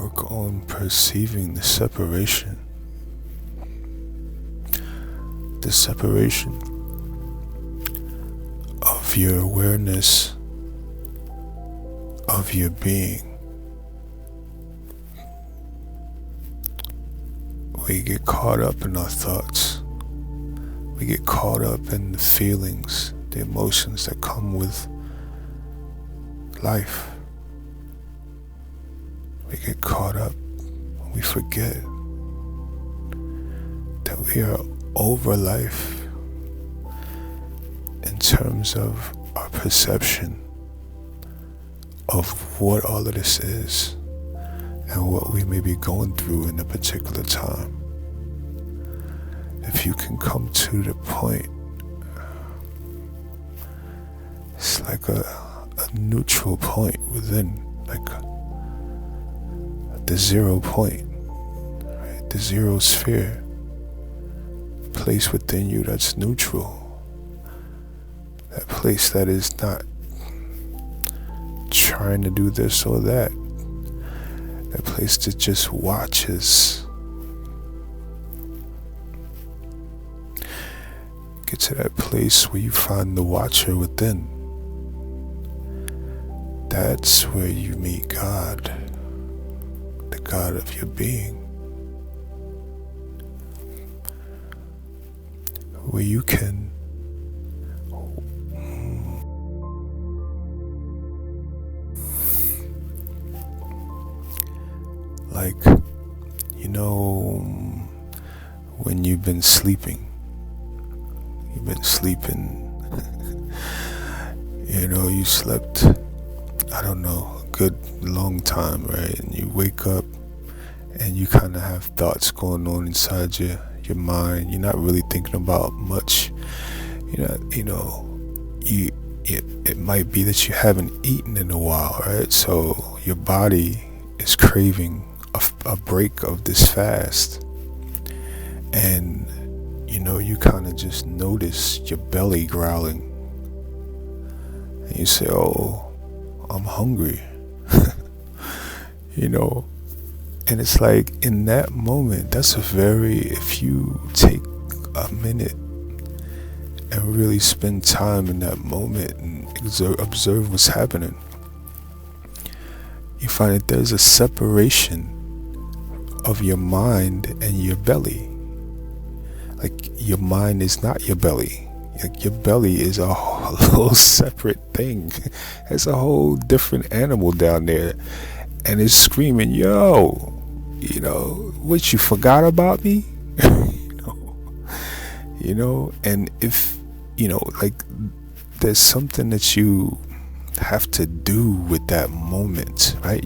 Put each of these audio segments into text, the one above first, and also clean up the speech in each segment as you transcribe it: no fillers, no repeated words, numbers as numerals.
work on perceiving the separation of your awareness of your being. We get caught up in our thoughts. We get caught up in the feelings, the emotions that come with life. We get caught up and we forget that we are over life in terms of our perception of what all of this is and what we may be going through in a particular time. If you can come to the point, it's like a neutral point within, like the 0 point, right? The 0 sphere, place within you that's neutral, that place that is not trying to do this or that place that just watches. Get to that place where you find the watcher within. That's where you meet God, the God of your being, where you can when you've been sleeping, you slept, I don't know, a good long time, right? And you wake up and you kind of have thoughts going on inside your mind. You're not really thinking about much. It might be that you haven't eaten in a while, right? So your body is craving a break of this fast. And you kind of just notice your belly growling. And you say, oh, I'm hungry. And it's like in that moment, if you take a minute and really spend time in that moment and observe what's happening, you find that there's a separation of your mind and your belly. Like your mind is not your belly. Like your belly is a whole separate thing. It's a whole different animal down there, and it's screaming, "Yo, what, you forgot about me?" And if there's something that you have to do with that moment, right?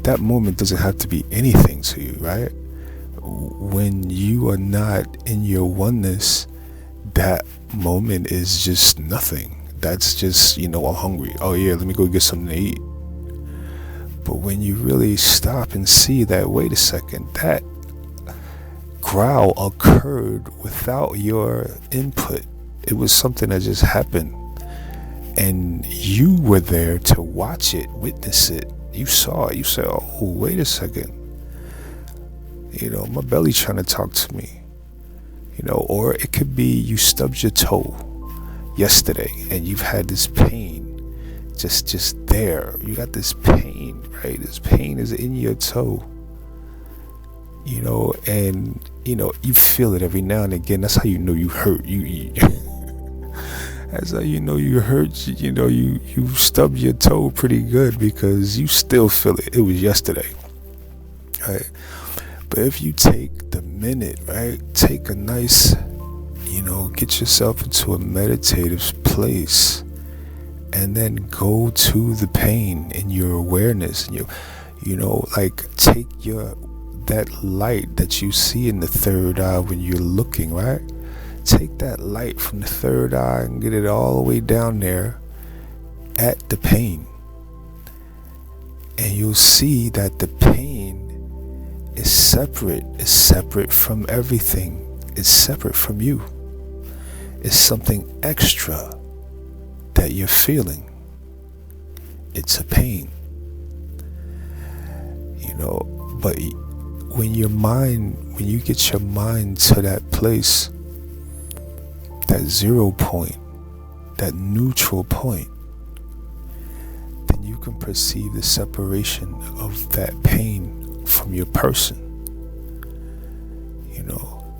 That moment doesn't have to be anything to you, right? When you are not in your oneness, that moment is just nothing. That's just, I'm hungry. Oh yeah, let me go get something to eat. But when you really stop and see that, wait a second, that growl occurred without your input. It was something that just happened. And you were there to watch it, witness it. You saw it. You said, oh, wait a second. My belly's trying to talk to me. Or it could be you stubbed your toe yesterday and you've had this pain just there. You got this pain, right? This pain is in your toe. And you feel it every now and again. That's how you know you hurt. That's how you know you hurt. You stubbed your toe pretty good because you still feel it. It was yesterday, right? But if you take the minute, right, take a nice, get yourself into a meditative place, and then go to the pain in your awareness, and take that light that you see in the third eye when you're looking, right? Take that light from the third eye and get it all the way down there at the pain. And you'll see that the pain is separate. It's separate from everything. It's separate from you. It's something extra that you're feeling. It's a pain. But when you get your mind to that place, that 0 point, that neutral point, then you can perceive the separation of that pain from your person.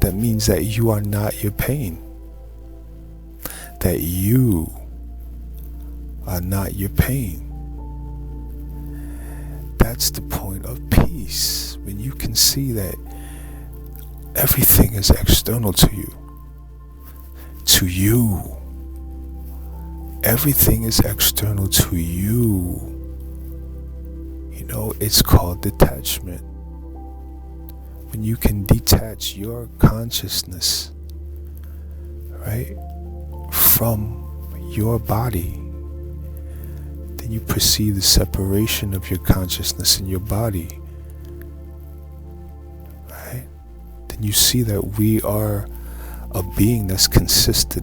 That means that you are not your pain. That you are not your pain. That's the point of peace. When you can see that everything is external to you. To you. Everything is external to you. It's called detachment. When you can detach your consciousness, right, from your body, then you perceive the separation of your consciousness and your body, right? Then you see that we are a being that consists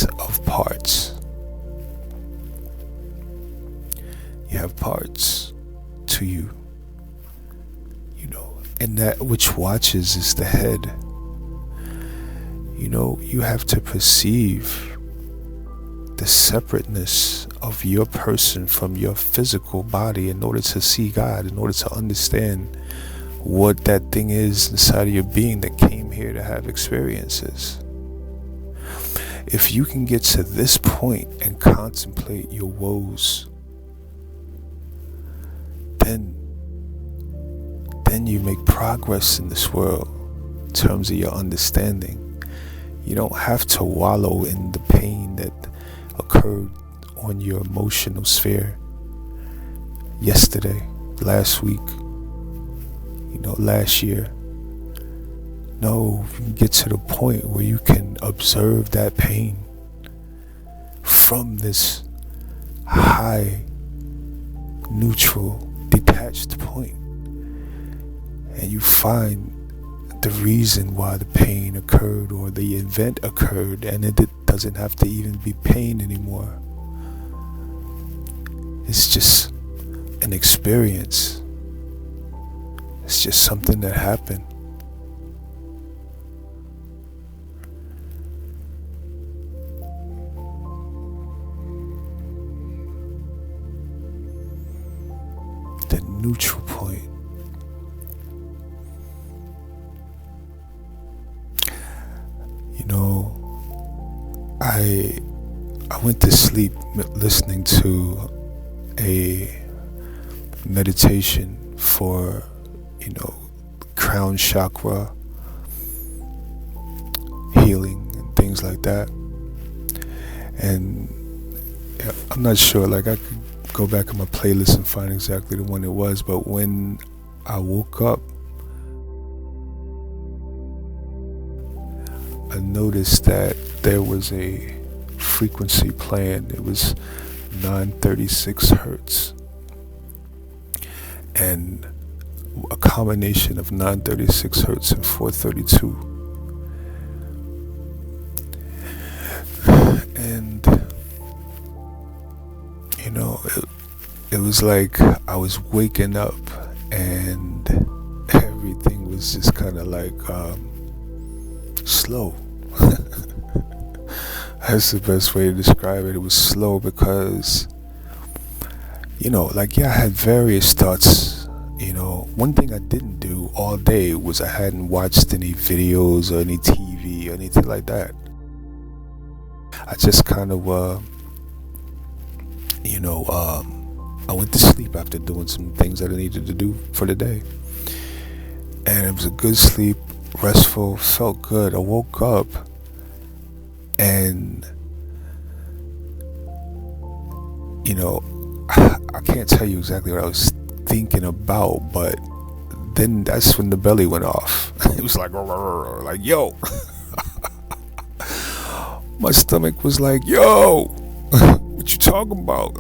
of parts. You have parts to you. And that which watches is the head. You have to perceive the separateness of your person from your physical body in order to see God, in order to understand what that thing is inside of your being that came here to have experiences. If you can get to this point and contemplate your woes, then you make progress in this world in terms of your understanding. You don't have to wallow in the pain that occurred on your emotional sphere yesterday, last week, last year. No, you can get to the point where you can observe that pain from this high, neutral, detached point. And you find the reason why the pain occurred or the event occurred, and it doesn't have to even be pain anymore. It's just an experience. It's just something that happened. The neutral point. I went to sleep listening to a meditation for, crown chakra healing and things like that. And I'm not sure, I could go back in my playlist and find exactly the one it was, but when I woke up, I noticed that there was a frequency playing. It was 936 hertz, and a combination of 936 hertz and 432. And it was like I was waking up and everything was just kind of slow. That's the best way to describe it. It was slow because, I had various thoughts. One thing I didn't do all day was I hadn't watched any videos or any TV or anything like that. I just kind of, I went to sleep after doing some things that I needed to do for the day. And it was a good sleep, restful, felt good. I woke up and, I can't tell you exactly what I was thinking about, but then that's when the belly went off. It was like yo. My stomach was like, yo, what you talking about?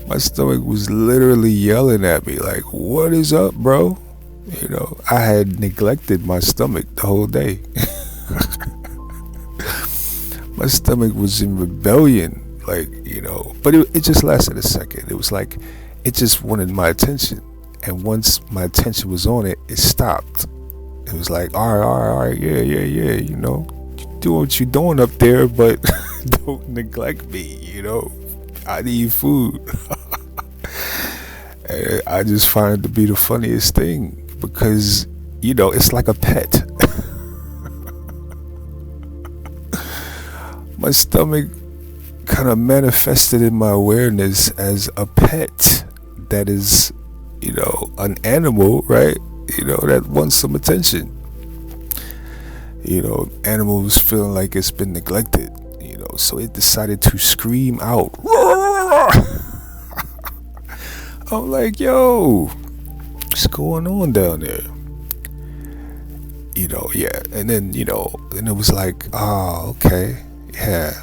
My stomach was literally yelling at me, like, what is up, bro? I had neglected my stomach the whole day. My stomach was in rebellion, but it just lasted a second. It was like it just wanted my attention. And once my attention was on it, it stopped. It was like, all right, yeah, do what you're doing up there, but don't neglect me, I need food. And I just find it to be the funniest thing because, it's like a pet. My stomach kind of manifested in my awareness as a pet that is, an animal, right? That wants some attention. Animal was feeling like it's been neglected, so it decided to scream out. I'm like, yo, what's going on down there? Yeah. And then, and it was like, oh, okay, yeah,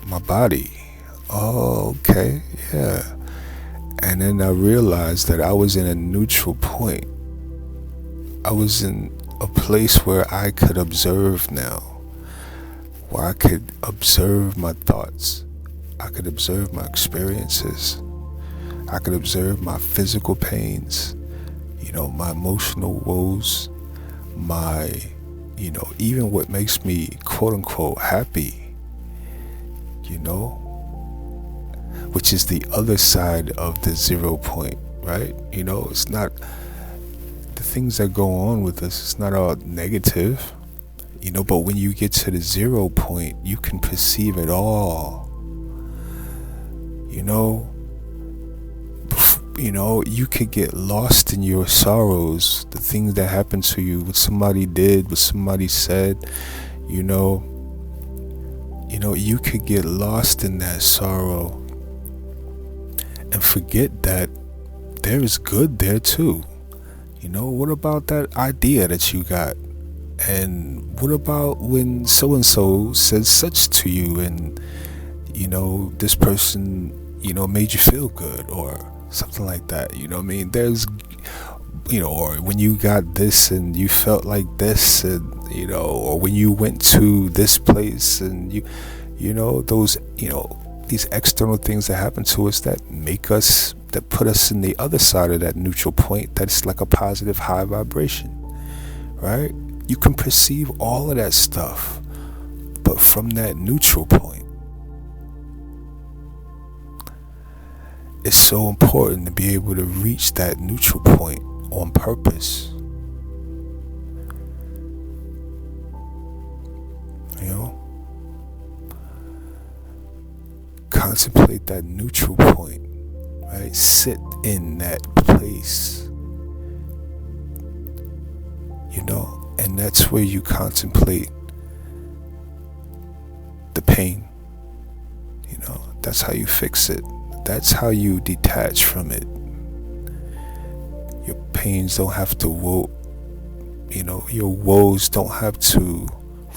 my body. Oh, okay, yeah. And then I realized that I was in a neutral point. I was in a place where I could observe now, where I could observe my thoughts. I could observe my experiences. I could observe my physical pains, my emotional woes, my, even what makes me quote unquote happy, which is the other side of the 0 point, right? It's not the things that go on with us, it's not all negative, but when you get to the 0 point, you can perceive it all. You could get lost in your sorrows, the things that happened to you, what somebody did, what somebody said, you could get lost in that sorrow and forget that there is good there too. What about that idea that you got? And what about when so-and-so said such to you and, this person, made you feel good or something like that, There's, or when you got this and you felt like this and, or when you went to this place and those, these external things that happen to us that put us in the other side of that neutral point, that's like a positive high vibration, right? You can perceive all of that stuff, but from that neutral point. It's so important to be able to reach that neutral point on purpose. Contemplate that neutral point, right? Sit in that place, and that's where you contemplate the pain. That's how you fix it. That's how you detach from it. Your pains don't have to your woes don't have to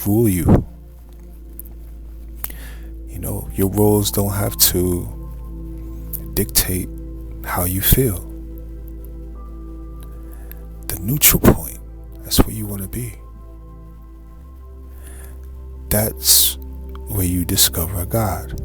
rule you. Your woes don't have to dictate how you feel. The neutral point, that's where you want to be. That's where you discover God.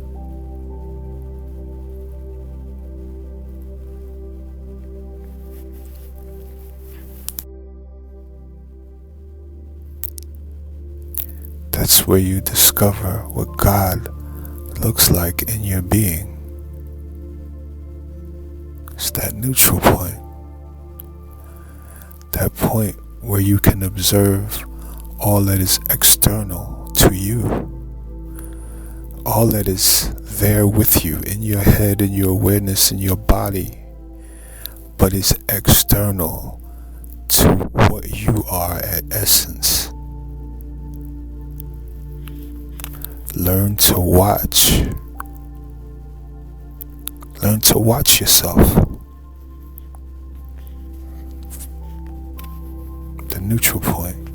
That's where you discover what God looks like in your being. It's that neutral point. That point where you can observe all that is external to you. All that is there with you in your head, in your awareness, in your body. But it's external to what you are at essence. Learn to watch. Learn to watch yourself. The neutral point.